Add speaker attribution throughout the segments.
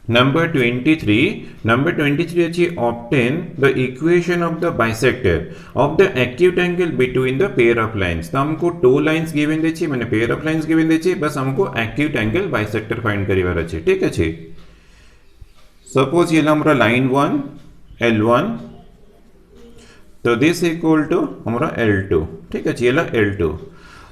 Speaker 1: Number 23 अच्छी obtain the equation of the bisector of the acute angle between the pair of lines। तो हमको two lines given देछि माने pair of lines given देछि बस हमको acute angle bisector फाइंड करिवार अछि ठीक अछि। सपोज ये हमरा लाइन 1 L1 तो दिस इक्वल टू हमरा L2 ठीक अछि ये L2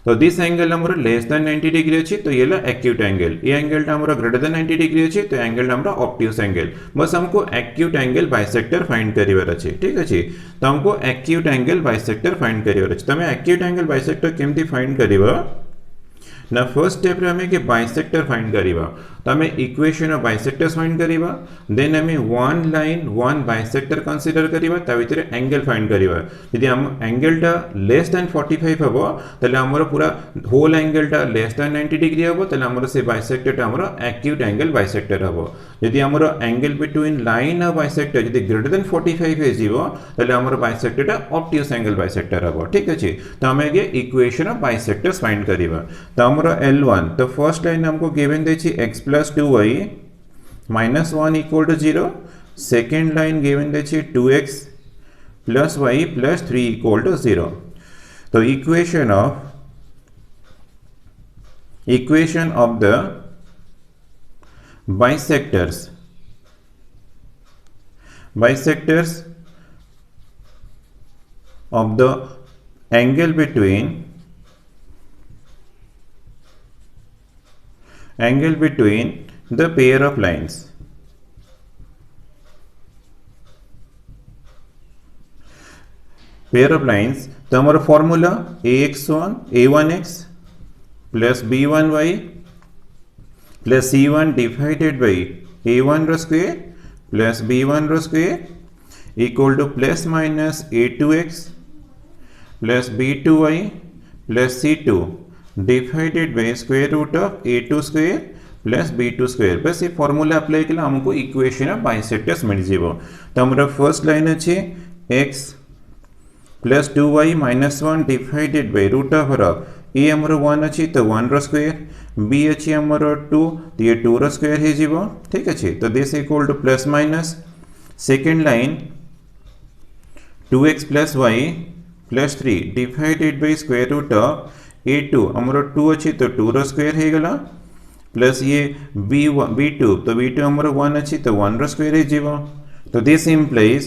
Speaker 1: तो दिस एंगल हमरो लेस देन 90 डिग्री अछि तो ये एक्यूट एंगल ये एंगल हमरो ग्रेटर देन 90 डिग्री अछि तो एंगल हमरो ऑब्ट्यूस एंगल बस हमको एक्यूट एंगल बाइसेक्टर फाइंड करिवार अछि ठीक अछि। तो हमको एक्यूट एंगल बाइसेक्टर फाइंड करिवार अछि। तमे एक्यूट एंगल बाइसेक्टर केमती फाइंड करिवो ना फर्स्ट स्टेप रे हमें के बाइसेक्टर फाइंड करिवो तो हमें इक्वेशन ऑफ बाइसेक्टर्स फाइंड करिवो देन हमें one line one bisector consider करिवो ता भितर एंगल फाइंड करिवो यदि हम एंगल टा लेस देन 45 हबो तले हमरो पूरा होल एंगल टा लेस देन 90 डिग्री हबो तले हमरो से बाइसेक्टर टा हमरो एक्यूट एंगल बाइसेक्टर हबो। यदि हमरो angle between line of bisector यदि ग्रेटर देन 45 हे जीवो तले हमरो बाइसेक्टर टा ऑब्ट्यूस एंगल बाइसेक्टर हबो ठीक अछि। तो हमें ये इक्वेशन ऑफ बाइसेक्टर्स फाइंड करिवो तो हमरो L1 तो फर्स्ट लाइन हमको गिवन देछि x + 2y - 1 = 0 second line given देछि 2x + y + 3 = 0। तो equation of the bisectors of the angle between the pair of lines तो हमारा formula a1x plus b1y plus c1 divided by a1 रो square plus b1 रो square equal to plus minus a2x plus b2y plus c2 divided by square root of a2 square plus b2 square। बस ये formula apply केला हमको equation of bisectors मिल जीवो। तो हमरा first line अछि x plus 2y - 1 divided by root of a हमरो 1 अछि तो 1 रो स्क्वायर b अछि हमरो 2 तो ये 2 रो स्क्वायर हे जीवो ठीक अछि। तो this equal two plus minus second line 2x plus y plus 3 divided by square root of a2 हमरो 2 अछि तो 2 रो स्क्वायर हे गला प्लस ये b2 तो b2 हमरो 1 अछि तो 1 रो स्क्वायर हे जीवो। तो this implies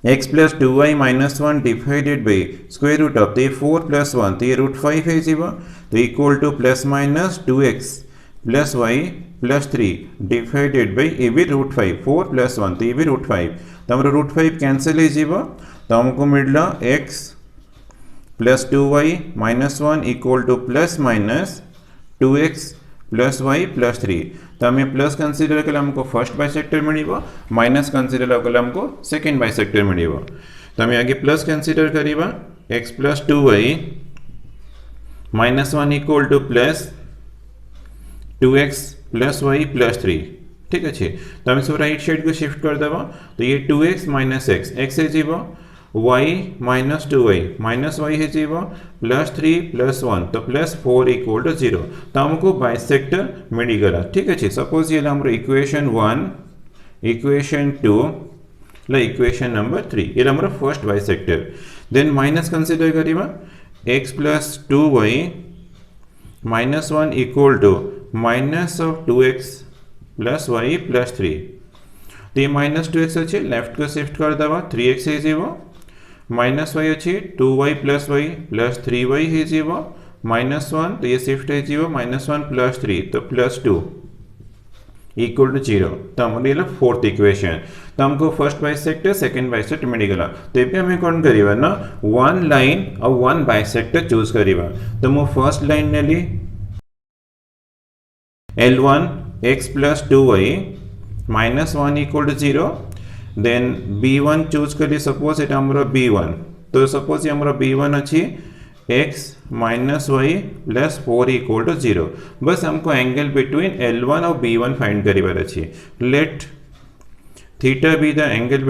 Speaker 1: x plus 2y - 1 divided by square root of the 4 plus 1 तो ये √5 है जीवो तो equal two plus minus 2x plus y plus 3 divided by ये भी √5 4 plus 1 तो ये भी √5 तो हमारा √5 कैंसिल है जीवो तो हमको मिलला x plus 2y - 1 equal to plus minus 2x plus y plus 3 तो हमें प्लस कंसीडर कले हमको फर्स्ट बाइसेक्टर मिलिबो माइनस कंसीडर कले हमको सेकंड बाइसेक्टर मिलिबो। तो हमें आगे प्लस कंसीडर करिबा x plus 2y - 1 equal to plus 2x plus y plus 3 ठीक अछि। तो हम सब राइट साइड को शिफ्ट कर देबो तो ये 2x - x है जीवो y - 2y - y है जीवो प्लस 3 प्लस 1 तो प्लस 4 इक्वल टू 0 तो हमको बाइसेक्टर मिल गला ठीक अछि। सपोज ये हमरो इक्वेशन 1 इक्वेशन 2 इक्वेशन नंबर 3 ये हमरो first bisector then minus consider करिबा x plus 2y - 1 equal to minus of 2x plus y plus 3 तो ये माइनस 2x अच्छे लेफ्ट को शिफ्ट कर देवा 3x है जीवो माइनस y अच्छे 2y plus y plus 3y है जीवो -1 तो ये शिफ्ट है जीवो -1 plus 3 तो प्लस 2 इक्वल टू 0 तो हमारे लिए फोर्थ इक्वेशन तो हमको फर्स्ट बाइसेक्टर सेकंड बाइसेक्टर मिल गला। तो ये हमें कौन करिबा ना वन लाइन और वन बाइसेक्टर चूज करिबा। तो मो फर्स्ट लाइन ने ली L1 x plus 2y - 1 equal to 0 then b1 choose करी सपोज एटा हमरो b1 तो सपोज ये हमरो b1 अछि x - y plus 4 equal to 0 बस हमको एंगल बिटवीन L1 और b1 फाइंड करिबार अछि। Let theta be the angle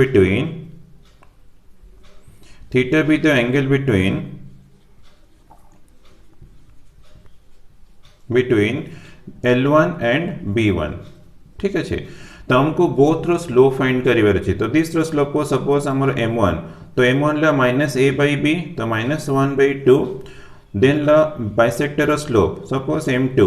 Speaker 1: between L1 and B1 ठीक अच्छे। तो हमको बोथ रो स्लोप फाइंड करिवार अछि। तो दिस रो स्लोप को सपोज हमर m1, तो m1 ला माइनस a by b, तो माइनस 1/2। देन ला बाइसेक्टर स्लोप सपोज m2,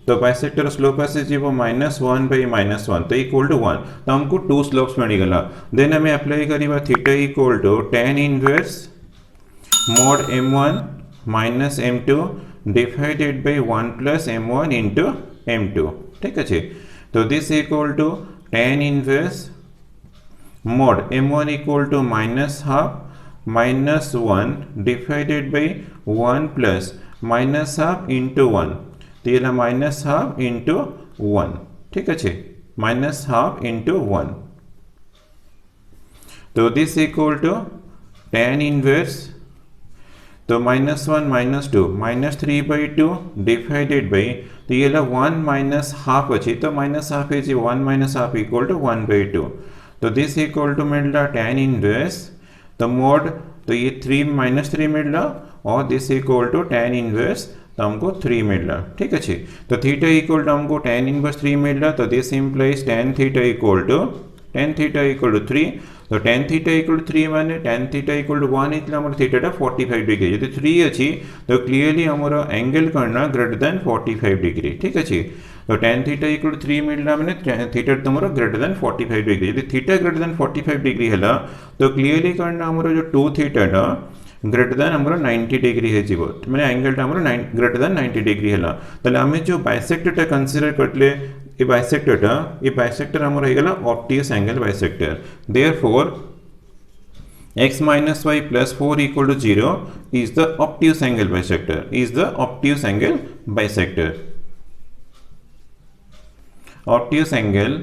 Speaker 1: तो बाइसेक्टर स्लोप आसी जीवो माइनस 1 by माइनस 1, तो इक्वल टू 1। तो हमको टू स्लोप्स मिलगला। देन हमें अप्लाई करिवा theta equal to tan inverse mod m1 minus m2 divided by 1 plus m1 into m2, ठीक अच्छे। तो this equal to tan inverse mod m1 equal to minus half minus 1 divided by 1 plus minus half into 1, तो ये minus half into 1, ठीक अच्छे, minus half into 1। तो this equal to tan inverse, तो minus 1 minus 2 minus 3/2 divided by, तो ये 1 minus half अच्छी, तो माइनस हाफ है 1 माइनस हाफ इक्वल टू 1/2। तो दिस इक्वल टू मिला tan इनवर्स, तो मोड, तो ये 3 माइनस 3 मिला, और this equal to tan inverse, तो हमको 3 मिला, ठीक अच्छे। तो थीटा इक्वल टू हमको tan इनवर्स 3 मिला, तो this implies tan theta equal to 3। तो tan थीटा इक्वल टू 3 माने tan थीटा इक्वल टू 1 इतला हमर थीटा 45 डिग्री। यदि 3 अच्छी तो क्लियरली हमर एंगल करना ग्रेटर देन 45 डिग्री, ठीक अच्छे। तो tan थीटा इक्वल टू 3 मिलला माने थीटा तुमरो ग्रेटर देन 45 डिग्री। यदि थीटा ग्रेटर देन 45 डिग्री हला, तो क्लियरली करना हमर जो 2 थीटा ग्रेटर देन हमर 90 डिग्री है जीवो, माने एंगल टा हमर ग्रेटर देन 90 डिग्री हला। तले हमें जो बाइसेक्टर टा कंसीडर करले, ये बाइसेक्टर हमर हो गला obtuse angle bisector. Therefore x minus y plus 4 equal to 0 is the obtuse angle bisector, is the obtuse angle bisector, obtuse angle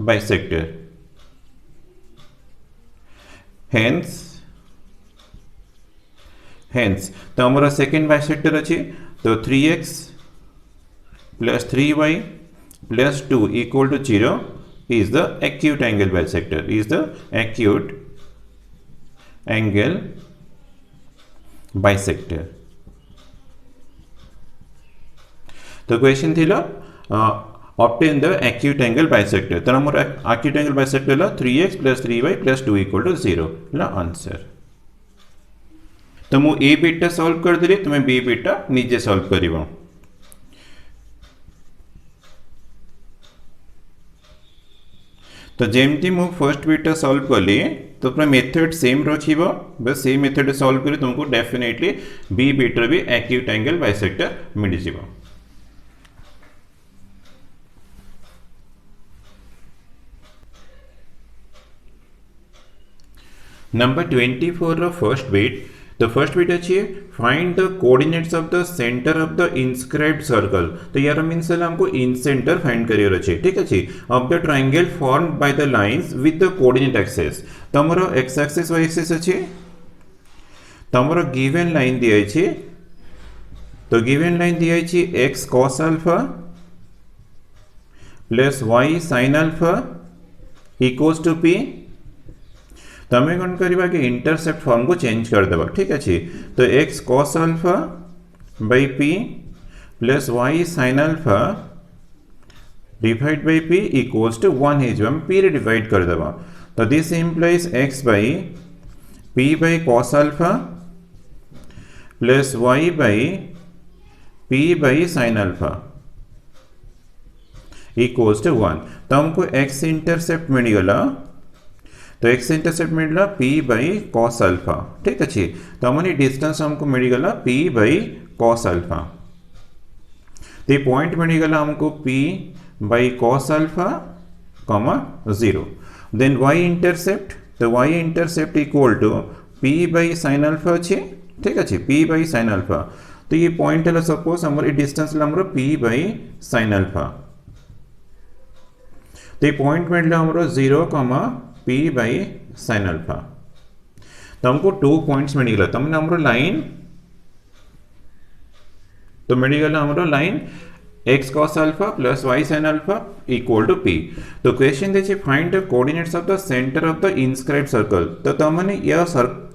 Speaker 1: bisector। hence तो हमारा सेकेंड बाइसेक्टर अच्छी, तो 3x plus 3y plus 2 equal to 0 is the acute angle bisector, is the acute angle bisector। तो question थी obtain the acute angle bisector। तो हमारा acute angle bisector ला 3x plus 3y plus 2 equal to 0 ला answer. तो मु ए बिटा सॉल्व कर देली, तुम्हें बी बिटा निजे सॉल्व करिवो। तो जेमती मु फर्स्ट बिटा सॉल्व कली, तो अपना मेथड सेम रखिबो, बस सेम मेथड सॉल्व करी तुमको डेफिनेटली बी बिटा भी एक्यूट एंगल बाइसेक्टर मिल जिवो। नंबर 24 रो फर्स्ट बिट, तो फर्स्ट बिट अच्छी है find the coordinates of the centre of the inscribed circle. तो यार मींस हमको इन सेंटर फाइंड करियर अच्छे, ठीक अच्छे, of the triangle formed by the lines with the coordinate axis. तो हमरो एक्स एक्सिस वाई एक्सिस अच्छे, तो हमरो गिवन लाइन दिया है, तो गिवन लाइन दिया है x cos alpha plus y sin alpha equals to p। तो हमें कौन करिबा कि इंटरसेप्ट फॉर्म को चेंज कर देबा, ठीक अच्छे। तो x cos alpha by p plus y sin alpha divide by p equals to 1 है, जो हम p रे डिवाइड कर देबा। तो this implies x by p by cos alpha plus y by p by sin alpha equals to 1। तो हमको x intercept मिल गला, तो x इंटरसेप्ट मिलला p बाई cos अल्फा, ठीक अच्छे। तो हमने डिस्टेंस हमको मिल गला p बाई cos अल्फा। तो ये पॉइंट मिल गला हमको p by cos alpha comma 0। Then y intercept, तो y intercept equal to p by sin alpha अच्छे, ठीक अच्छे, p बाई sin अल्फा। तो ये पॉइंट है सपोज हमारे डिस्टेंस हमरो p बाई sin अल्फा। तो ये पॉइंट मिलला हमरो 0 comma p by sin alpha. तो हमको 2 पॉइंट्स मिल गला, तो हमने हमरो लाइन, तो मिल गला हमरो line x cos alpha plus y sin alpha equal to p। तो क्वेश्चन देखिए find the coordinates of the centre of the inscribed circle. तो तमने या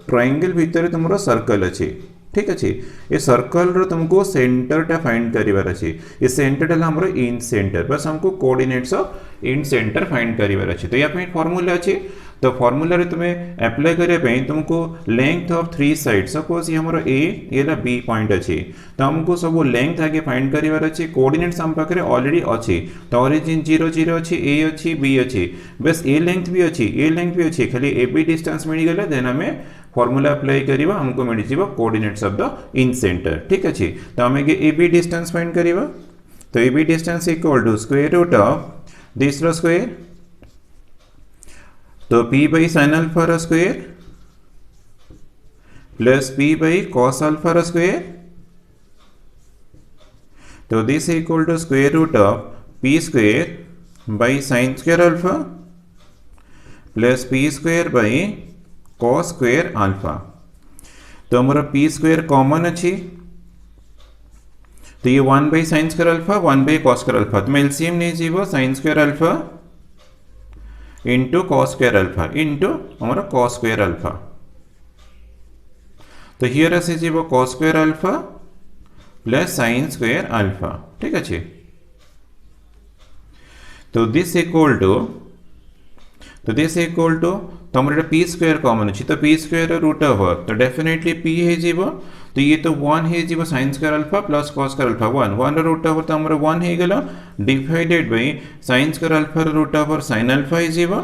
Speaker 1: ट्रायंगल भीतर तुमरो सर्कल अच्छे, ठीक अच्छे ये सर्कल रो तुमको सेंटर टा फाइंड करिवार अछि ये सेंटर टा हमरो इन सेंटर बस हमको coordinates of incentre find करिवार अछि तो या पे फार्मूला अछि तो फार्मूला रे तुमे अप्लाई करे पे तुमको length of three side suppose ये हमरो ए ये ला बी पॉइंट अछि तो हमको सब लेंथ आगे फाइंड करिवार अछि कोऑर्डिनेट्स हम पाखरे ऑलरेडी अछि तो ओरिजिन 0 0 अछि ए अछि बी अछि बस ए लेंथ भी अछि खाली ए बी डिस्टेंस मिल गेला देन हमें फॉर्मूला अप्लाई करिवा हमको मिल जिवो coordinates of the incentre ठीक अछि तो हमें के ए बी डिस्टेंस फाइंड करिवा तो A B distance equal to square root of this रो स्क्वायर तो p by sin alpha रो square plus p by cos alpha रो स्क्वायर तो this equal to square root of p square by sin square alpha plus p square by cos square alpha तो हमारा p square common अच्छी तो ये 1 by sin square alpha 1 by cos square alpha तो मैं LCM नहीं जीवो sin square alpha into cos square alpha into हमारा cos स्क्वायर alpha तो हियर ऐसे जीवो cos square alpha plus sin square alpha ठीक अच्छे तो दिस इक्वल टू तो हमारे p स्क्वायर कॉमन अच्छी तो p स्क्वायर रूट ओवर तो डेफिनेटली p है जीवो तो ये तो 1 है जीवो sin square alpha plus cos square alpha 1 root over तो हमारा 1 है गला divided by sin square alpha root over sin alpha है जीवो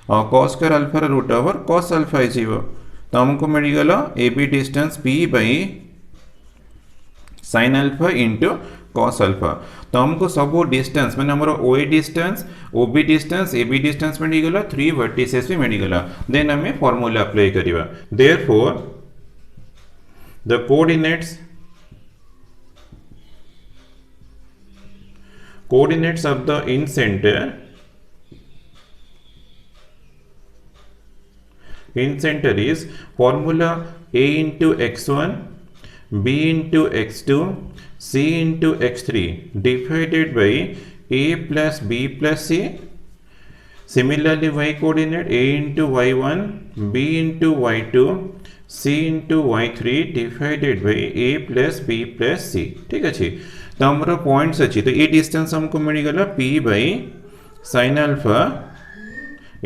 Speaker 1: और cos square alpha root over cos alpha है जीवो तो हमको मिल गला A B distance p by sin alpha into cos alpha तो हमको सब डिस्टेंस मैंने हमारा OA distance OB distance AB distance मिल गला 3 वर्टिसेस भी मिल गला देन हमें फार्मूला अप्लाई करिवा therefore the coordinates of the in center is formula a into x1 b into x2 c into x3 divided by a plus b plus c. Similarly y coordinate a into y1 b into y2 c into y3 divided by a plus b plus c ठीक अच्छे तो हमारा points अच्छी तो ये distance हमको मिल गला p by sin alpha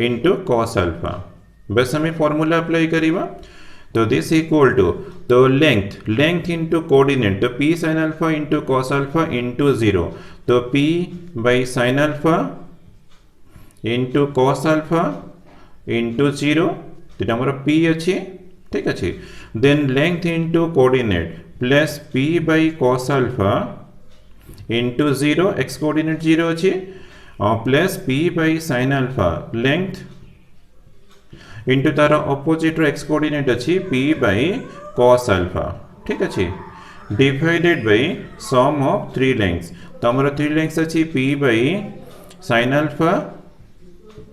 Speaker 1: into cos alpha बस हमें फॉर्मूला अप्लाई करिवा तो दिस इक्वल टू तो लेंथ इनटू कोऑर्डिनेट तो p sin alpha into cos alpha into 0 तो p by sin alpha into cos alpha into 0 तो हमारा p अच्छी ठीक अच्छे then length into coordinate plus p by cos alpha into 0 x coordinate 0 अच्छी और plus p by sin alpha length into तार opposite x coordinate अच्छी p by cos alpha ठीक अच्छे divided by sum of three lengths तो हमारा three lengths अच्छी p by sin alpha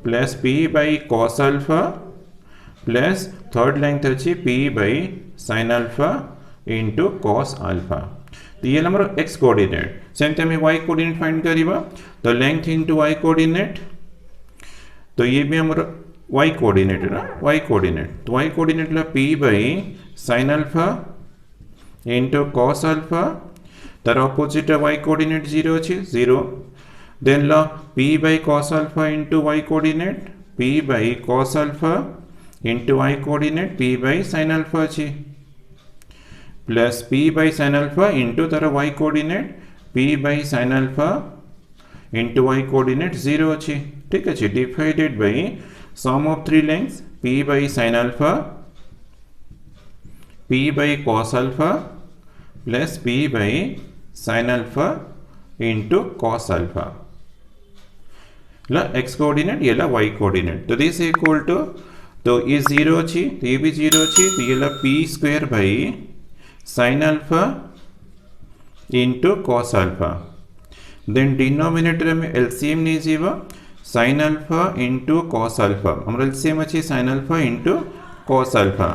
Speaker 1: plus p by cos alpha plus third length अच्छी p by sin alpha into cos alpha तो ये हमारा x coordinate same time y coordinate find करिवा तो length into y coordinate तो ये भी हमारा y कोऑर्डिनेट है ना y कोऑर्डिनेट तो y कोऑर्डिनेट ला p by sin alpha into cos alpha तार ऑपोजिट y कोऑर्डिनेट 0 अछि 0 देन ला p by cos alpha into y coordinate p by cos alpha into y coordinate p by sin alpha अछि plus p by sin alpha into तार y coordinate p by sin alpha into y coordinate 0 अछि ठीक अछि divided by sum of three lengths p by sin alpha p by cos alpha plus p by sin alpha into cos alpha La x coordinate ये ला y coordinate तो this equal to तो ये 0 अच्छी तो ये भी 0 अच्छी तो ये ला p square by sin alpha into cos alpha than denominator में एलसीएम नहीं जीवा sin alpha into cos alpha हमारा एलसीएम अच्छी sin alpha into cos alpha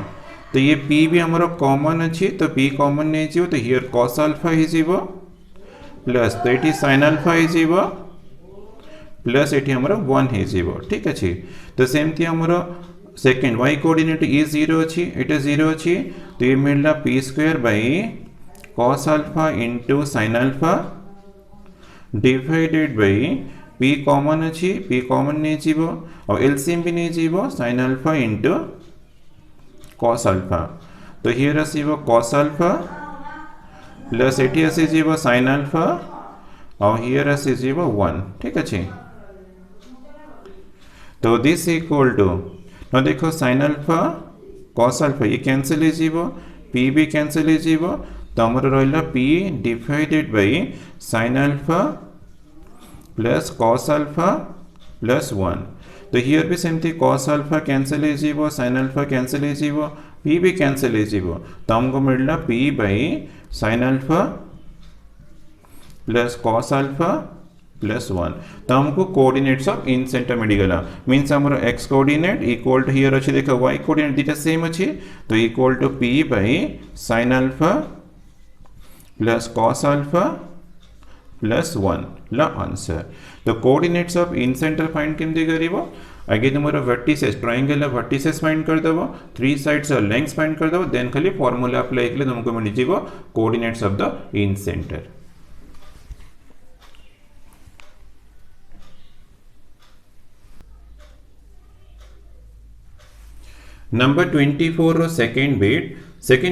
Speaker 1: तो ये p भी हमारा कॉमन अच्छी तो p कॉमन नहीं जीवो तो हियर cos alpha ही जीवो प्लस तो ये sin alpha ही जीवो प्लस ये हमारा 1 ही जीवो ठीक अच्छी तो सेम थी हमारा सेकेंड y कोऑर्डिनेट ये 0 अच्छी एटा 0 अच्छी तो ये मिलला p square by cos alpha into sin alpha divided by p common अच्छी p कॉमन नहीं जीवो और एलसीएम भी नहीं जीवो sin alpha into cos alpha तो हियर आसीबो cos अल्फा प्लस एटी आसीबो sin अल्फा और हियर आसीबो 1 ठीक अच्छे तो दिस इक्वल टू ना देखो sin अल्फा cos अल्फा ये कैंसिल हो p भी कैंसिल हो तो हमर रहला p divided by sin alpha plus cos alpha plus 1 तो हियर भी सेमती cos अल्फा कैंसिल हो sin अल्फा कैंसिल हो p भी कैंसिल हो तो हमको मिलला p by sin alpha plus cos alpha plus 1 तो हमको कोऑर्डिनेट्स ऑफ इन सेंटर मिलगला मींस हमरो x coordinate equal to here अछि देखो y कोऑर्डिनेट दिटा सेम अछि तो equal to p by sin alpha plus cos alpha plus 1 ला आंसर तो coordinates of incentre find केमते करिवो आगे तुमरो वर्टिसेस ट्रायंगल वर्टिसेस फाइंड कर देबो थ्री साइड्स और लेंथ्स फाइंड कर देबो देन खाली फार्मूला अप्लाई करले तुमको मिल जिवो coordinates of the incentre Number 24 रो second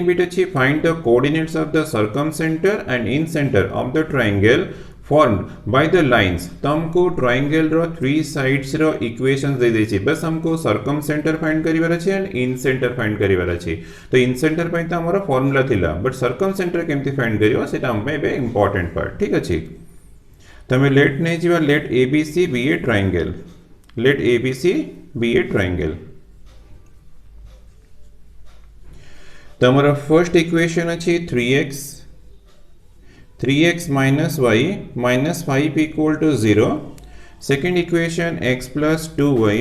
Speaker 1: bit अच्छी find the coordinates of the circumcenter and incenter of the triangle formed by the lines तो हमको triangle रो three sides रो equations दे देछि बस हमको circumcenter find करिवार अछि and incenter find करिवार अछि तो incenter पय त हमरो फार्मूला थिला बट circumcenter केमति फाइंड करियो सेटा हम पे इंपोर्टेंट पार्ट ठीक अछि तमे लेट नै जिवा late abc be a triangle let abc be a triangle तो हमारा फर्स्ट इक्वेशन अच्छी 3x minus y minus 5 equal to 0 second equation x plus 2y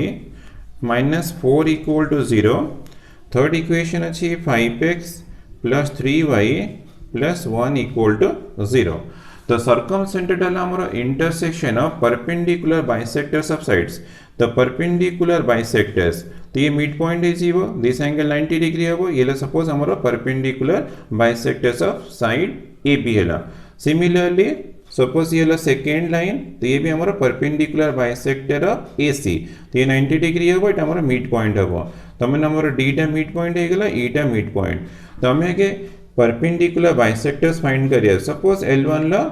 Speaker 1: minus 4 equal to 0 third equation अच्छी 5x plus 3y plus 1 equal to 0 तो circumcenter डाला हमारा intersection of perpendicular bisectors of sides the perpendicular bisectors तो ये mid point है जीवो this angle 90 degree है वो ये सपोज हमारा perpendicular bisectors of side A B है सिमिलरली सपोज ये सेकेंड लाइन तो ये भी हमारा perpendicular bisector of A C तो ये 90 डिग्री है वो हमारा मिड पॉइंट है वो तो हमें हमारा डीटा मिड पॉइंट है गला ईटा मिड पॉइंट तो हमें के परपेंडिकुलर बाइसेक्टर्स फाइंड करिए सपोज L1 ला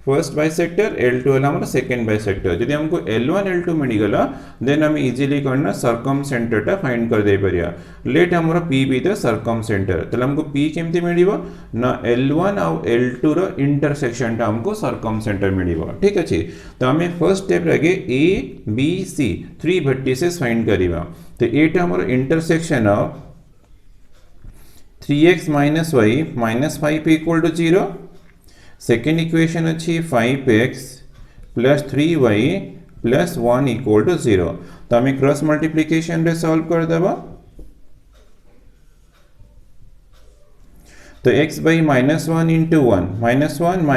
Speaker 1: फर्स्ट बाइसेक्टर L2 वाला हमारा सेकेंड बाइसेक्टर यदि हमको L1 L2 मिल गला देन हम इजीली करना सर्कमसेंटर टा फाइंड कर दे परिया लेट हमारा P बी द सर्कमसेंटर तले हमको P केमति मिलिबो ना L1 और L2 रो इंटरसेक्शन टा हमको सर्कमसेंटर मिलिबो ठीक अछि तो हमें फर्स्ट स्टेप रगे A B C three vertices find करिबा तो एटा हमारा intersection of 3x - y - 5 = 0 second equation अच्छी 5x plus 3y plus 1 equal to 0 तो हमें क्रॉस मल्टीप्लिकेशन रे सॉल्व कर देबा तो x by -1 into 1 -1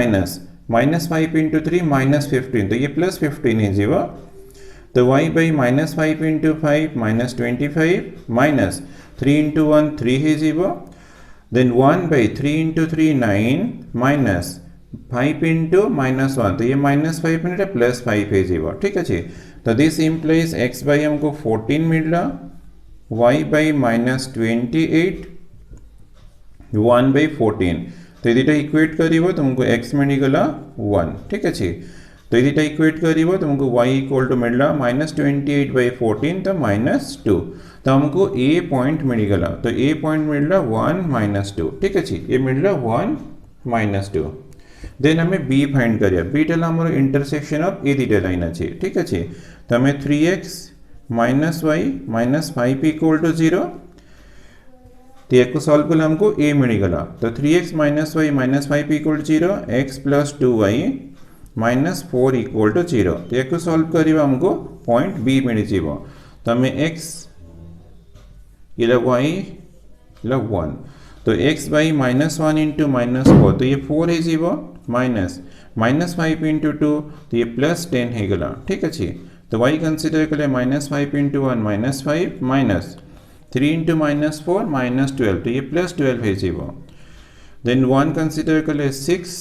Speaker 1: minus 5 into 3 -15 तो ये प्लस 15 है जीवा तो y by -5 into 5 -25 minus 3 into 1 3 है जीवा then 1 by 3 into 3 9 minus 5 into -1 तो ये -5 मिनट प्लस 5 है जीवा ठीक है तो दिस इम्प्लाइज x by हमको 14 मिल रहा y by -28 1 by 14 तो ये इक्वेट करिवो तुमको x मिलगला 1 ठीक है तो ये इक्वेट करिवो तुमको y इक्वल टू मिलला -28 by 14 तो -2 तो हमको a पॉइंट मिलगला तो a पॉइंट मिलला 1 -2 ठीक है ये मिलला 1 -2 देन हमें b फाइंड करिया b टेला हमर इंटरसेक्शन ऑफ ए दिटा लाइन अछि ठीक अछि तो हमें 3x - y - 5 = 0 तो एक को सॉल्व करले हमको a मिल गला तो 3x - y - 5 = 0 x + 2y - 4 = 0 तो एक को सॉल्व करिवा हमको पॉइंट b मिल जीवो तो हमें x इला y इला 1 तो x by -1 into -4 तो ये 4 है जीवो -5 into 2 तो ये +10 है गला ठीक है तो y कंसीडर कर ले -5 into 1 -5 minus 3 into minus 4 minus 12 तो ये plus 12 है जीवो then 1 consider कले 6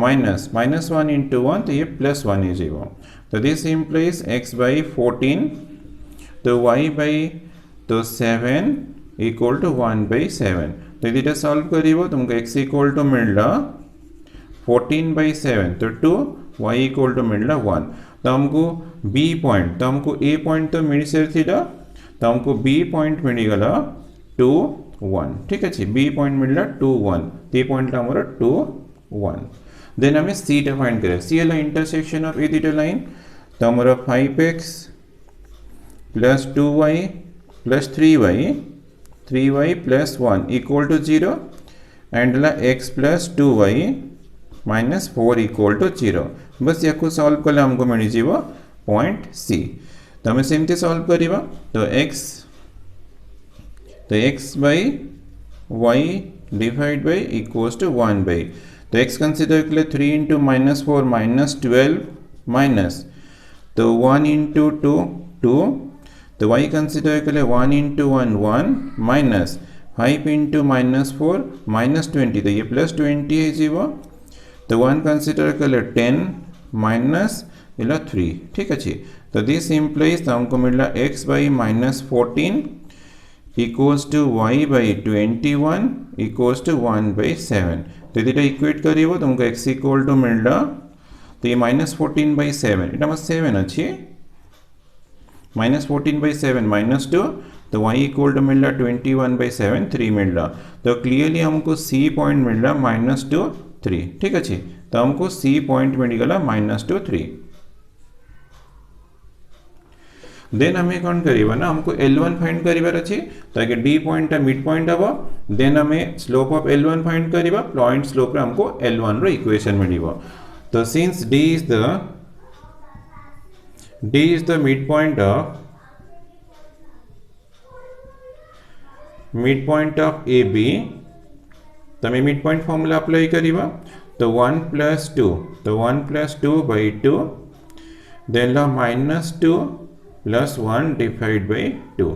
Speaker 1: minus 1 into 1 तो ये plus 1 है जीवो तो this implies x by 14 तो y by तो 7 equal to 1 by 7 तो ये सॉल्व करिवो तुमको x equal to मिलला 14 by 7 तो 2 y equal to मिलला 1 तो हमको b पॉइंट तो हमको a पॉइंट तो मिली सेर थीला तो हमको b पॉइंट मिली गला 2 1 ठीक है b पॉइंट मिलला 2 1 ते पॉइंट ला हमारा 2 1 देन हमें c डिफाइन करे c वाला intersection of A theta line तो हमारा 5x plus 2y plus 3y plus 1 equal to 0 and La x plus 2y minus 4 equal to 0 बस याको सॉल्व कले हमको मिली जीवो पॉइंट c तो हमें सेमती सॉल्व करिवा तो x by y divide by equals to 1 by तो x कंसीडर कले 3 into minus 4 minus 12 minus तो 1 into 2 2 तो y कंसीडर कले 1 into 1 1 minus 5 into minus 4 minus 20 तो ये plus 20 है जीवो तो 1 कंसीडर कले 10 minus 3 ठीक है तो दिस इम्प्लाइज तो हमको मिला x by minus 14 equals to y by 21 equals to 1 by 7 तो ये इक्वेट करिए तुमको x equal to मिलला तो ये minus 14 by 7 इटा मत 7 अच्छी minus 14 by 7 minus 2 तो y equal to मिलला 21 by 7 3 मिलला तो क्लियरली हमको c पॉइंट मिलला minus 2 3 ठीक है तो हमको c पॉइंट मिल गला minus 2 3 देन हमें कौन करिबा ना हमको L1 फाइंड करिबार अछि ताकि D पॉइंट मिड पॉइंट हबो देन हमें स्लोप ऑफ L1 फाइंड करिबा पॉइंट स्लोप रे हमको L1 रो इक्वेशन मिलिबो तो since D is the midpoint of AB तो हमें मिड पॉइंट फार्मूला अप्लाई करिबा तो 1 plus 2 तो 1 plus 2 by 2 then La minus 2 plus 1 divided by 2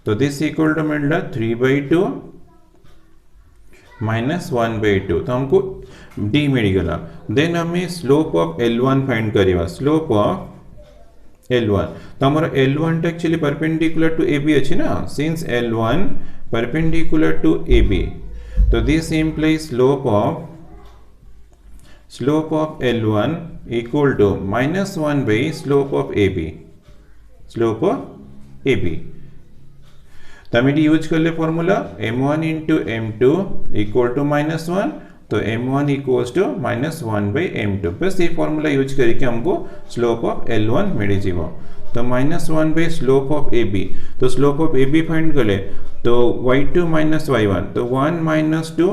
Speaker 1: तो this equal to मिलला 3 by 2 minus 1 by 2 तो हमको D मिल गला देन हमें स्लोप ऑफ L1 फाइंड करिबा स्लोप ऑफ L1 तो हमारा L1 actually perpendicular to AB अछि ना since L1 perpendicular to AB तो this implies slope of L1 equal to minus 1 by slope of AB slope of AB तो हमें use कर ले formula m1 into m2 equal to minus 1 तो m1 equals to minus 1 by m2 बस ये formula use करके हमको slope of L1 मिल जीवो तो minus 1 by slope of AB तो स्लोप ऑफ AB फाइंड कर ले तो y2 minus y1 तो 1 minus 2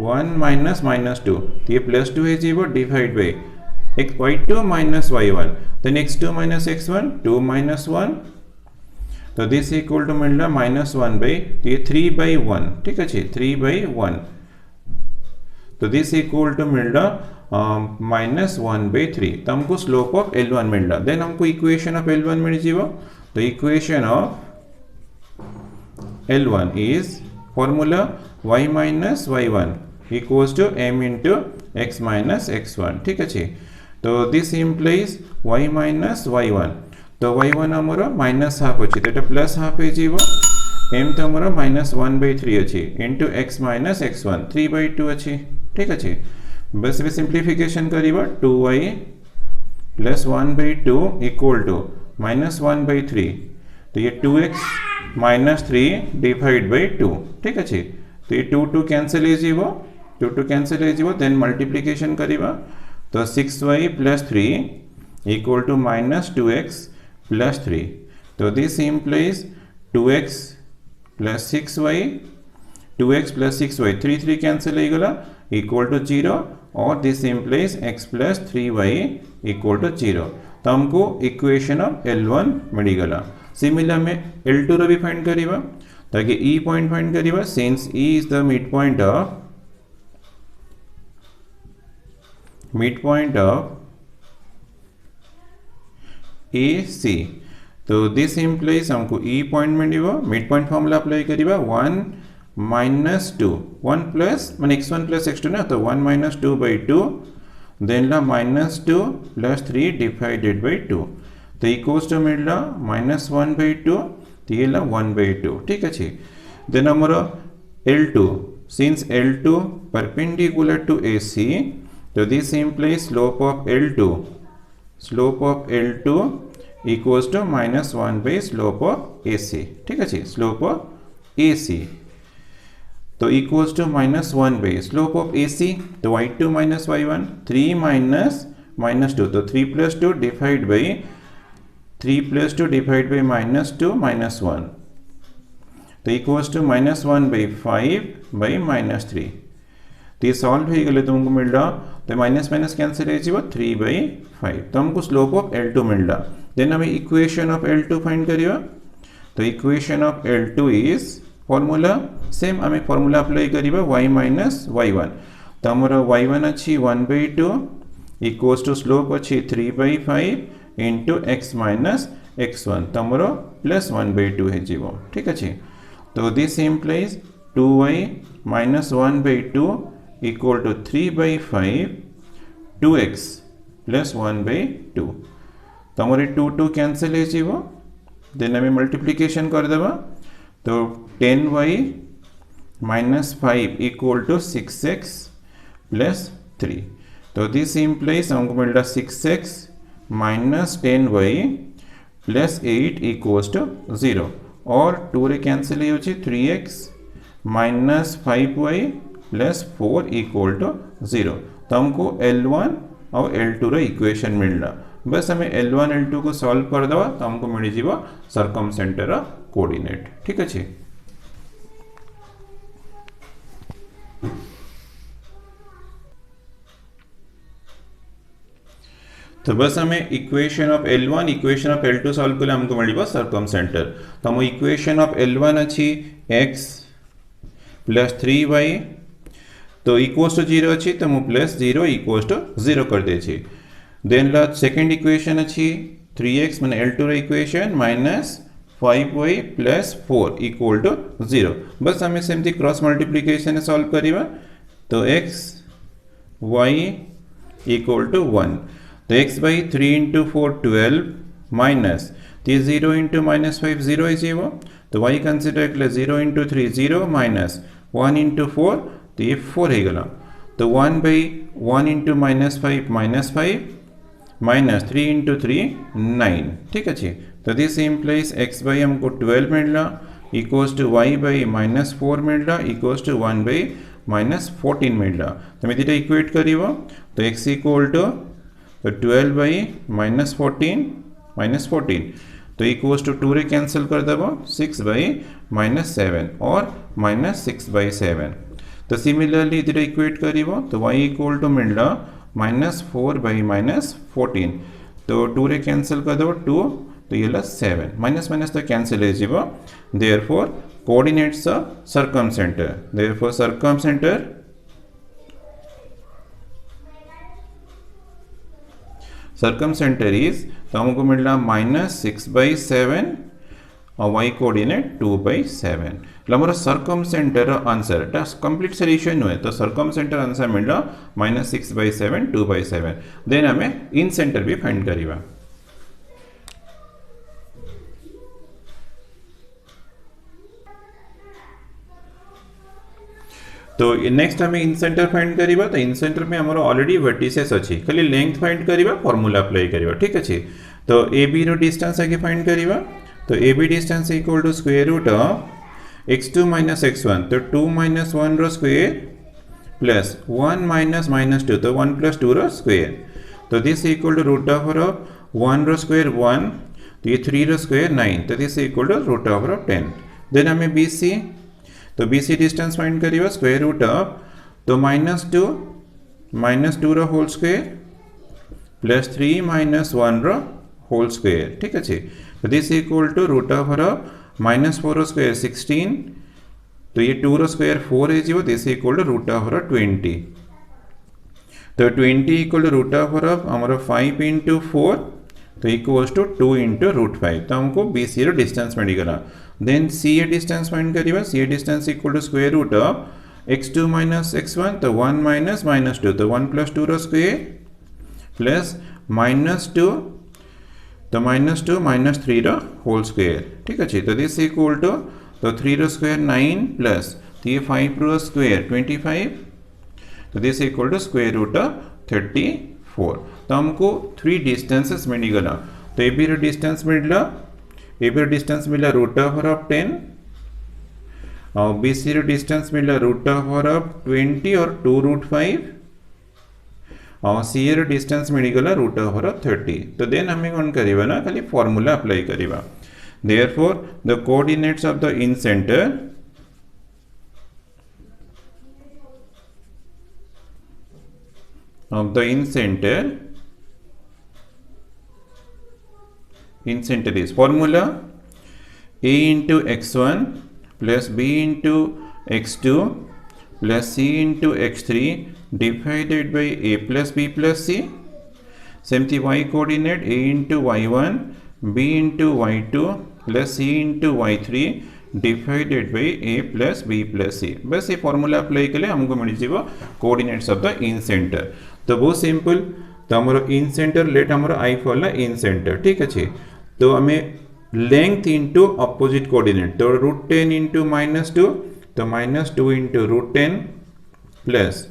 Speaker 1: 1 minus minus 2 तो ये plus 2 है जीवो divide by y2 minus y1 then x2 minus x1 2 minus 1 तो दिस इक्वल टू मिलना minus 1 by तो ये 3 by 1 ठीक है 3 by 1 तो दिस इक्वल टू मिलना minus 1 by 3 तो हमको स्लोप ऑफ L1 मिलना देन हमको इक्वेशन ऑफ L1 मिल जीवो तो equation of L1 is formula y minus y1 equals to m into x minus x1 ठीक है तो this implies y minus y1 तो y1 हमारा माइनस हाफ अच्छी तो प्लस हाफ है जीवो m तो हमारा minus 1 by 3 अच्छी into x minus x1 3 by 2 अच्छी ठीक है बस भी सिंप्लीफिकेशन करिबा 2y plus 1 by 2 equal to minus 1 by 3 तो ये 2x minus 3 डिवाइड by 2 ठीक है तो ये 2 कैंसिल है जीवो 2 कैंसिल है जीवो देन मल्टीप्लिकेशन करिबा तो 6y plus 3 equal to minus 2x plus 3 तो this implies 2x plus 6y 2x plus 6y 3 cancel हो गला equal to 0 और this implies x plus 3y equal to 0 तो हमको इक्वेशन ऑफ L1 मिल गला सिमिलर में L2 रो भी फाइंड करिबा ताकि E पॉइंट फाइंड करिबा since E is the mid point of AC तो दिस इम्प्लाइज हमको ई पॉइंट मिल मिड पॉइंट फॉर्मूला अप्लाई करिबा 1 माइनस 2 1 प्लस माने x1 प्लस x2 ना तो 1 माइनस 2 बाई 2 देन ला माइनस 2 प्लस 3 डिवाइडेड बाई 2 तो इक्वल्स टू मिल माइनस 1 बाई 2 तो ये ला 1 बाई 2 ठीक अच्छे। देन हमर L2 since L2 perpendicular to AC so this implies slope of L2 equals to minus 1 by slope of AC ठीक है slope of AC तो equals to minus 1 by slope of AC तो y2 minus y1 3 minus 2 तो 3 plus 2 divide by minus 2 minus 1 तो equals to minus 1 by 5 by minus 3 तो ये solve हो गले तुमको मिल रहा तो माइनस माइनस कैंसिल हो 3 बाई 5 तो हमको स्लोप ऑफ L2 मिल रहा देन हमें इक्वेशन ऑफ L2 फाइंड करियो तो equation of L2 is formula same हमें फॉर्मूला अप्लाई करिबा y माइनस y1 तो हमारा y1 अच्छी 1 बाई 2 इक्वल्स टू स्लोप अच्छी 3 by 5 into x minus x1 तो हमारा प्लस 1 बाई 2 है जीवो ठीक अच्छे। तो this implies 2y minus 1 by 2 equal to 3 by 5 2x plus 1 by 2 तो हमारे 2 कैंसिल है जी वो देन हमें मल्टीप्लिकेशन कर देवा तो 10y minus 5 equal to 6x plus 3 तो दिस इम्प्लाइज हमको मिल रहा 6x minus 10y plus 8 equals to 0 और 2 रे कैंसिल हो 3x minus 5y plus 4 equal to 0 तो हमको L1 और L2 रे इक्वेशन मिल रहा बस हमें L1 L2 को सॉल्व कर दवा तो हमको मिल जीवा सर्कमसेंटर कोऑर्डिनेट ठीक अच्छे। तो बस हमें equation of L1 equation of L2 solve करले हमको मिलिबा सर्कमसेंटर तो हम इक्वेशन ऑफ L1 अछि x प्लस 3y तो इक्वल्स टू 0 अछि तो हम प्लस 0 इक्वल्स टू 0 कर दे छी देन ला सेकंड इक्वेशन अछि 3x माने L2 रे equation minus 5y plus 4 equal to 0 बस हमें सेमती क्रॉस मल्टीप्लिकेशन सॉल्व करिबा तो x y इक्वल टू 1 तो x by 3 into 4 12 माइनस तो 0 into माइनस 5 0 है जीवो तो y कंसिडर कर 0 into 3 0 माइनस 1 into 4 तो ये 4 है गला तो 1 by 1 into minus 5 minus 5 minus 3 into 3 9 ठीक है जी। तो दिस इम्प्लाइज x by हमको 12 मिल रहा equals to y by minus 4 मिल रहा इक्वल्स टू 1 by माइनस 14 मिल रहा तो मैं इधर इक्वेट करियो तो x इक्वल टू तो 12 बाई माइनस 14 तो इक्वल्स टू 2 रे कैंसिल कर देबो 6 बाई माइनस 7 और माइनस 6 बाई 7 तो सिमिलरली इधर इक्वेट करिबो तो y इक्वल टू मिल रहा माइनस 4 बाई माइनस 14 तो 2 रे कैंसिल कर देबो 2 तो ये ला 7 माइनस माइनस तो कैंसिल है जीवो therefore coordinates of circumcentre therefore circumcentre is तो हमको मिल रहा माइनस 6 बाई 7 और y कोऑर्डिनेट 2 बाई 7 हमारा सर्कमसेंटर आंसर कंप्लीट सोल्यूशन हुए तो सर्कमसेंटर आंसर मिल रहा माइनस 6 बाई 7 2 बाई 7 देन हमें इन सेंटर भी फाइंड करिबा तो नेक्स्ट हमें इन सेंटर फाइंड करिबा तो इन सेंटर में हमरो ऑलरेडी वर्टिसेस अछि खाली लेंथ फाइंड करिबा फार्मूला अप्लाई करिबा ठीक अछि तो AB रो डिस्टेंस आगे फाइंड करिबा तो AB distance equal to square root of x2 minus x1 तो 2 माइनस 1 रो स्क्वायर प्लस 1 माइनस माइनस 2 तो 1 प्लस 2 रो स्क्वायर तो this equal to root of 1 रो स्क्वायर 1 तो ये 3 रो स्क्वायर 9 तो this equal to root of 10 then हमें BC तो BC डिस्टेंस फाइंड करिबा स्क्वायर रूट ऑफ तो माइनस 2 रो होल स्क्वायर प्लस 3 माइनस 1 रो होल स्क्वायर ठीक है तो this equal to root of minus 4 रो स्क्वायर 16 तो ये 2 रो स्क्वायर 4 है जीवो this equal to root of 20 तो 20 इक्वल टू रूट ऑफ हमारा 5 into 4 तो इक्वल्स टू 2 इंटू रूट 5 तो हमको BC रो डिस्टेंस मिलगला देन CA डिस्टेंस फाइंड करिबा CA distance equal to square root of x2 minus x1 तो 1 माइनस माइनस 2 तो 1 प्लस 2 रो स्क्वायर प्लस माइनस 2 तो माइनस 2 माइनस 3 रो होल स्क्वायर ठीक अच्छे तो दिस इक्वल टू तो 3 रो स्क्वायर 9 प्लस तो ये 5 रो स्क्वायर 25 तो this equal to square root of 34 तो हमको 3 डिस्टेंसेस मिलगला तो ए बी रो डिस्टेंस मिलला ए बी रो डिस्टेंस मिला रूट ऑफ 10 और बी सी रो डिस्टेंस मिला रूट ऑफ 20 और 2 रूट 5 और सी रो डिस्टेंस मिलगला रूट ऑफ 30 तो देन हमें कौन करिबा ना खाली फार्मूला अप्लाई करिबा therefore the coordinates of the in centre of the in center is formula a into x1 plus b into x2 plus c into x3 divided by a plus b plus c. Same thing y coordinate a into y1 b into y2 plus c into y3 divided by a plus b plus c बस ये formula apply कले हमको मिल जीवो coordinates of the incentre तो बहुत simple तो हमरो इन centre late हमरो आई फॉरला इन सेंटर ठीक अच्छे तो हमें लेंथ इनटू अपोजिट कोऑर्डिनेट तो रूट 10 इनटू -2 तो -2 into root 10 plus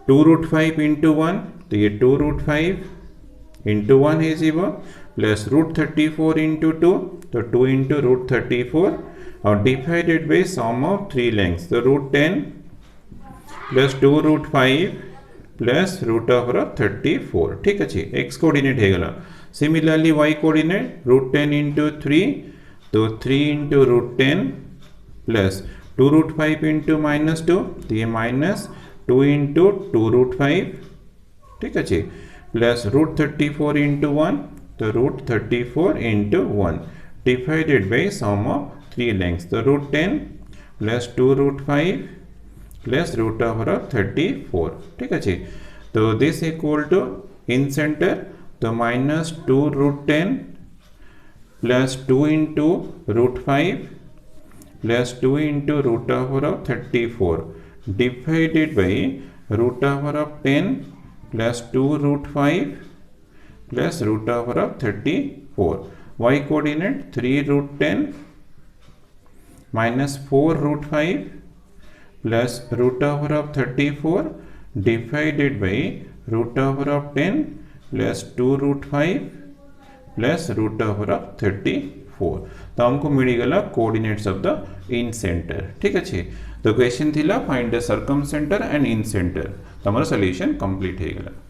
Speaker 1: 2 root 5 into 1 तो ये 2 रूट 5 इनटू 1 है जीवो प्लस रूट 34 इनटू 2 तो 2 इनटू रूट 34 और divided by sum of 3 lengths तो root 10 plus 2 root 5 plus root of 34 ठीक अच्छे x कोऑर्डिनेट है गला similarly y coordinate root 10 into 3 तो 3 into root 10 plus 2 root 5 into -2 तो ये -2 इंटू 2 रूट 5 ठीक अच्छे प्लस रूट 34 इंटू 1 तो root 34 into 1 divided by sum of 3 lengths तो root 10 plus 2 root 5 plus root of 34 ठीक है तो this equal to incentre तो -2 root 10 plus 2 into root 5 plus 2 into root of 34 divided by root of 10 plus 2 root 5 plus root of 34 y coordinate 3 root 10 minus 4 root 5 plus root of 34 divided by root of 10 plus 2 root 5 plus root of 34 तो हमको मिलगला coordinates of the incentre ठीक अच्छे तो question थिला find the circumcentre and incentre तो हमारा solution complete हो गला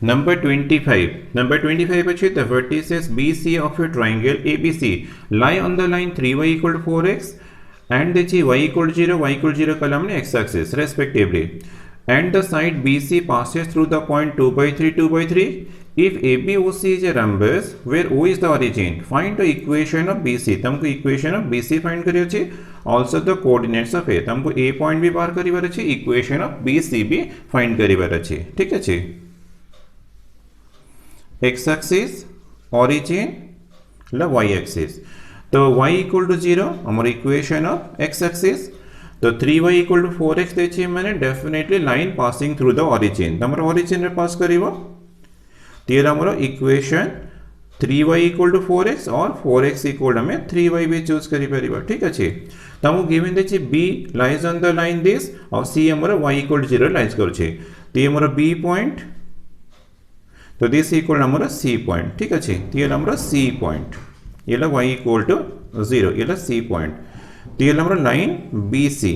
Speaker 1: Number 25 अच्छे the vertices BC of a triangle ABC lie on the line 3y equal to 4x and the y equal to 0 y equal to 0 column x axis respectively and the side BC passes through the point 2 by 3 2 by 3 if ABOC is a rhombus where O is the origin find the equation of BC तुमको equation of BC find करियो छे also the coordinates of A तुमको A point भी बाहर करिवार छे equation of BC भी find करिवार छे ठीक है छे x axis origin ला y axis तो y equal to 0 हमारा equation of x axis तो 3y equal to 4x देछे मैंने definitely line passing through the origin तो हमारा origin रे पास करिवो तेरा हमारा equation 3y equal to 4x और 4x equal हमें 3y भी चूज करि परिबा ठीक अछि तो हमको given देछे b lies on the line this और c हमारा y equal to 0 लाइज कर छे तो ये हमारा b पॉइंट तो दिस इक्वल हमारा c पॉइंट ठीक अच्छे तो ये हमारा c पॉइंट ये ला y इक्वल टू 0 ये ला c पॉइंट तो ये हमारा लाइन BC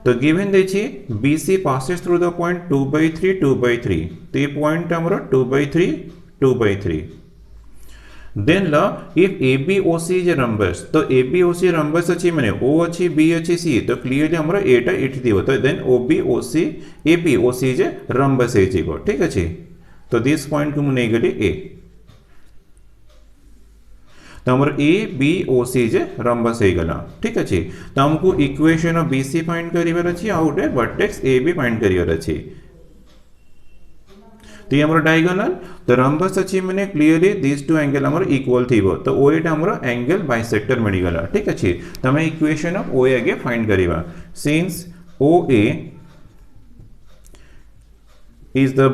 Speaker 1: तो गिवन देखिए BC passes through the point 2 by 3 2 by 3 तो ये पॉइंट हमारा 2 by 3 2 by 3 देन ला if ABOC is a rhombus तो ABOC rhombus अच्छी माने O अच्छी B अच्छी C तो क्लियरली हमारा एटा इट दियो तो then OBOC ABOC is a rhombus है जी को ठीक अच्छे तो दिस पॉइंट को मुने गली A तो हमर A B O C J rhombus हो गला। ठीक अच्छे। तो हमको equation of B C find करिवार अछि आ गोटे वर्टेक्स ए बी फाइंड करिवार अछि। तो ये हमर डायगोनल तो रंबस अछि माने क्लियरली दिस टू एंगल हमर इक्वल थिबो तो ओ एटा हमर एंगल बाइसेक्टर मिल गला। ठीक अछि। तो हम इक्वेशन ऑफ ओ ए आगे फाइंड करिवा। Since O A is the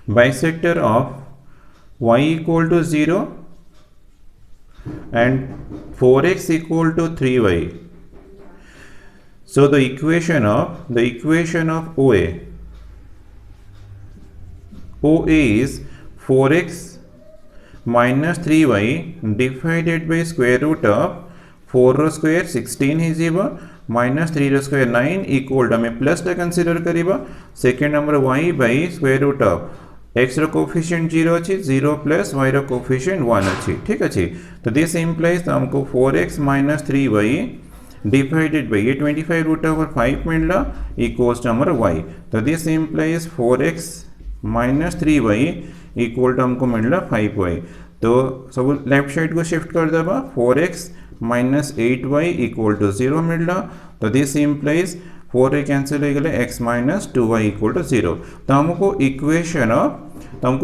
Speaker 1: bisector of y equal to 0 and 4x equal to 3y. So the equation of OA is 4x minus 3y divided by square root of 4 square 16 is minus 3 square 9 equal to हमें plus टा consider करिबा। Second number y by square root of x रो coefficient 0 अछि 0 plus y रो coefficient 1 अछि। ठीक अछि। तो this implies हमको 4x minus 3y divided by ये 25 रूट ओवर 5 मिलला इक्वल्स टू हमर y। तो this implies 4x minus 3y equal to हमको मिलला 5y। तो सब लेफ्ट साइड को शिफ्ट कर देबा 4x minus 8y equal to 0 मिलला। तो दिस इंप्लाइज 4a कैंसिल हो गले x minus 2y equal to 0। तो हमको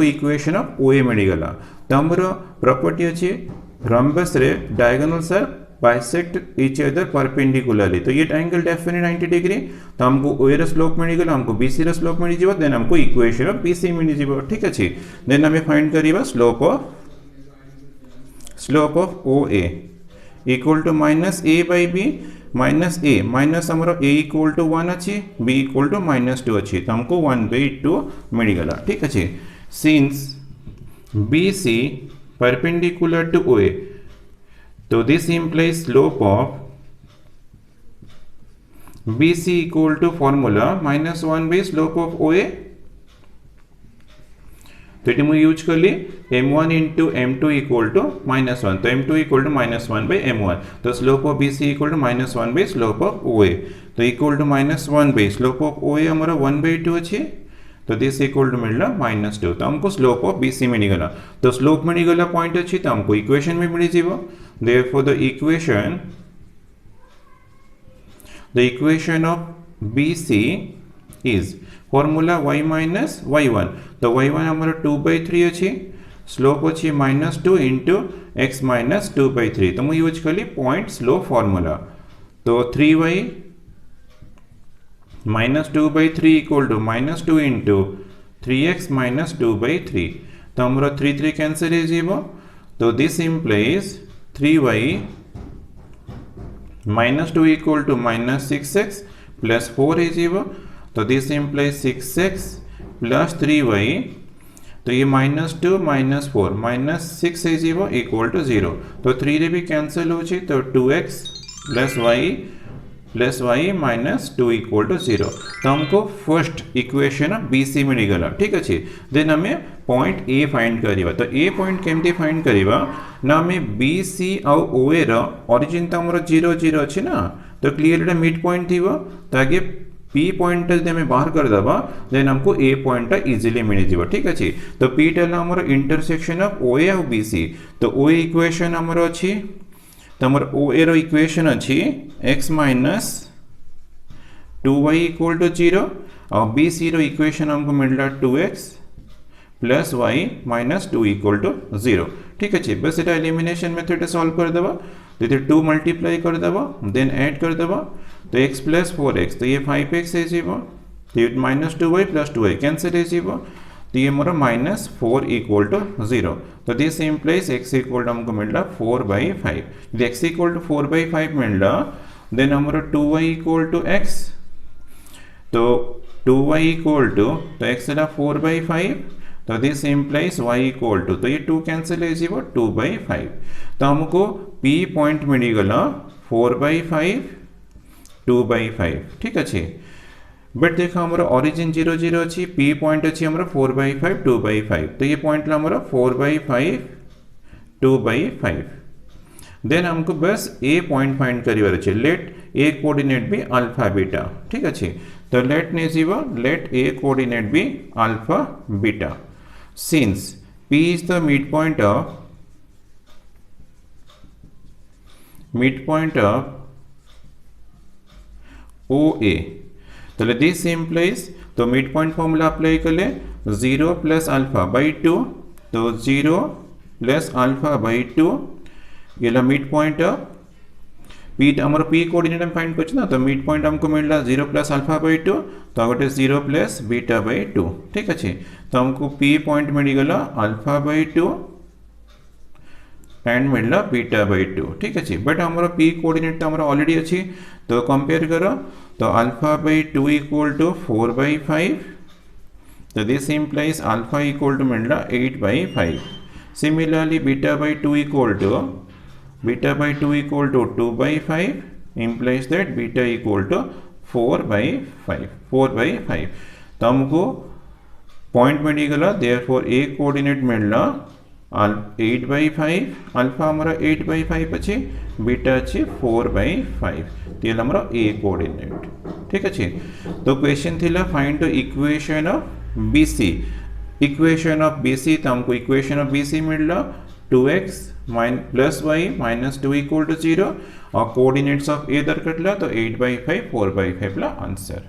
Speaker 1: इक्वेशन ऑफ OA मिल गला। तो हमर प्रॉपर्टी अछि रंबस रे diagonals are bisect each other perpendicularly. तो ये एंगल डेफिनेट 90 डिग्री। तो हमको OA रो स्लोप मिल गला हमको BC रो स्लोप मिल जिवो देन हमको इक्वेशन ऑफ BC मिल जिवो। ठीक अछि। देन हमें फाइंड करिबा slope of OA equal to minus A by B minus A minus हमारा ए इक्वल टू 1 अच्छी बी इक्वल टू माइनस 2 अच्छी तो हमको 1/2 मिल गला। ठीक अच्छे। Since B C perpendicular to O A तो this implies slope of B C equal to formula minus 1 slope of O A. तो ये मुझे यूज कर ली m1 into m2 equal to -1 तो m2 equal to -1 by m1 तो slope of bc equal to -1 by slope of oa तो equal to -1 by slope of oa हमारा 1/2 अच्छी तो दिस इक्वल टू मिलला -2 तो हमको स्लोप ऑफ bc मिल गला। तो स्लोप मिल गला पॉइंट अच्छी तो हमको इक्वेशन में मिल जीवो। Therefore the equation of bc is formula y minus y1 तो y1 हमारा 2/3 अच्छी स्लोप अच्छी -2 इंटू x माइनस 2/3 तो मुझे यूज कर ली पॉइंट स्लोप फॉर्मूला। तो 3y minus 2/3 equal to -2 into 3x minus 2/3 तो हमारा 3 कैंसिल है जीवो। तो this implies 3y -2 equal to -6x plus 4 है जीवो। तो this implies 6x plus 3y तो ये -2 -4 -6 है जीवो इक्वल टू 0 तो 3 रे भी कैंसिल हो जी तो 2x plus y -2 equal to 0 तो हमको फर्स्ट इक्वेशन BC मिल गला। ठीक अच्छे। देन हमें पॉइंट A फाइंड करिवा तो A पॉइंट केमती फाइंड करिवा ना हमें BC और OA रो ओरिजिन तो हमरो 0 0 अछि ना तो क्लियर मिड पॉइंट थीबो तो आगे P पॉइंट हमें बाहर कर दबा देन हमको A पॉइंट इजीली मिल जीवो। ठीक अच्छे। तो P टेल हमरो इंटरसेक्शन ऑफ OA और BC तो OA इक्वेशन हमरो अछि तो हमर OA रो इक्वेशन अछि x minus 2y equal to 0 और BC रो इक्वेशन हमको मिलला 2x plus y minus 2 equal to 0। ठीक अच्छे। बस एटा एलिमिनेशन मेथड सॉल्व कर देबा तो 2 मल्टीप्लाई कर देबा देन ऐड कर देबा तो x प्लस 4x तो ये 5x है जीवो तो ये -2y प्लस 2y कैंसिल है जीवो तो ये मोरा -4 इक्वल टू 0 तो this implies x equal to हमको मिलला 4/5 यदि x इक्वल टू 4/5 मिलला देन हमारा 2y इक्वल टू x तो 2y इक्वल टू तो x इला 4/5 तो this implies y equal to तो ये 2 कैंसिल है जीवो 2/5 तो हमको P पॉइंट मिल गला 4/5 2/5। ठीक अच्छे। बट देखो हमारा ओरिजिन 0 0 अच्छी P पॉइंट अच्छी हमारा 4/5 2/5 तो ये पॉइंट ला हमारा 4/5 2/5 देन हमको बस A पॉइंट फाइंड करिवार अच्छे लेट A कोऑर्डिनेट भी अल्फा बीटा। ठीक अच्छे। तो लेट A कोऑर्डिनेट भी alpha beta. since P is the midpoint of OA, তাহলে this implies तो मिड पॉइंट फॉर्मूला अप्लाई कले 0 प्लस अल्फा बाई 2 तो 0 प्लस अल्फा बाई 2 ये मिड पॉइंट पी आमर पी कोऑर्डिनेट हम फाइंड करछ ना तो मिड पॉइंट हमको मिलला 0 प्लस अल्फा बाई 2 तो गोटे 0 प्लस बीटा बाई 2 ठीक अच्छे तो हमको पी पॉइंट मिल गला अल्फा बाई 2 एंड मिलला बीटा बाई 2 ठीक अच्छे बट हमारा पी कोऑर्डिनेट तो हमारा ऑलरेडी अच्छी तो कंपेयर करो तो alpha by 2 equal to 4 by 5 तो this implies alpha equal to मिलला 8 by 5 similarly beta by 2 equal to 2 by 5 implies that beta equal to 4 by 5 तो हमको पॉइंट मिल गला देयरफॉर ए कोऑर्डिनेट मिलला 8 बाई 5 अल्फा हमारा 8 बाई 5 अच्छे बीटा अच्छे 4 बाई 5 तो ये हमारा ए कोऑर्डिनेट ठीक अच्छे तो क्वेश्चन थिला find the equation of BC equation of BC तो हमको इक्वेशन ऑफ बीसी मिलला 2x plus y minus 2 equal to 0 और कोऑर्डिनेट्स ऑफ ए दरकटला तो 8 बाई 5 4 बाई 5 ला आंसर।